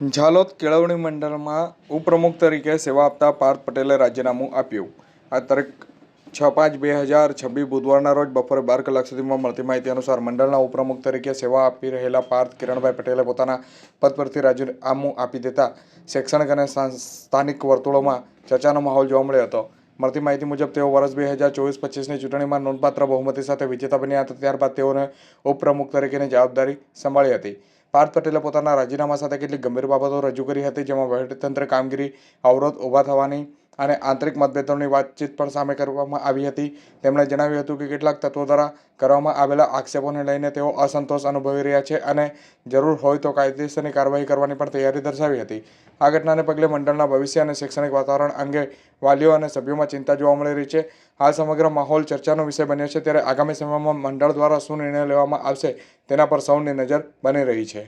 ઝાલોદ કેળવણી મંડળમાં ઉપપ્રમુખ તરીકે સેવા આપતા પાર્થ પટેલે રાજીનામું આપ્યું. આ તારીખ 6/5/2026 બુધવારના રોજ બપોરે 12 કલાક સુધીમાં મળતી માહિતી અનુસાર મંડળના ઉપપ્રમુખ તરીકે સેવા આપી રહેલા પાર્થ કિરણભાઈ પટેલે પોતાના પદ પરથી રાજીનામું આપી દેતા શૈક્ષણિક અને સ્થાનિક વર્તુળોમાં ચર્ચાનો માહોલ જોવા મળ્યો હતો. મળતી માહિતી મુજબ તેઓ વર્ષ 2024-25ની ચૂંટણીમાં નોંધપાત્ર બહુમતી સાથે વિજેતા બન્યા હતા. ત્યારબાદ તેઓને ઉપપ્રમુખ તરીકેની જવાબદારી સંભાળી હતી. પાર્થ પટેલે પોતાના રાજીનામા સાથે કેટલીક ગંભીર બાબતો રજૂ કરી હતી, જેમાં વહીવટીતંત્ર કામગીરી અવરોધ ઊભા થવાની અને આંતરિક મતભેદોની વાતચીત પણ સામે કરવામાં આવી હતી. તેમણે જણાવ્યું હતું કે કેટલાક તત્વો દ્વારા કરવામાં આવેલા આક્ષેપોને લઈને તેઓ અસંતોષ અનુભવી રહ્યા છે અને જરૂર હોય તો કાયદેસરની કાર્યવાહી કરવાની પણ તૈયારી દર્શાવી હતી. આ ઘટનાને પગલે મંડળના ભવિષ્ય અને શૈક્ષણિક વાતાવરણ અંગે વાલીઓ અને સભ્યોમાં ચિંતા જોવા મળી રહી છે. હાલ સમગ્ર માહોલ ચર્ચાનો વિષય બન્યો છે, ત્યારે આગામી સમયમાં મંડળ દ્વારા શું નિર્ણય લેવામાં આવશે તેના પર સૌની નજર બની રહી છે.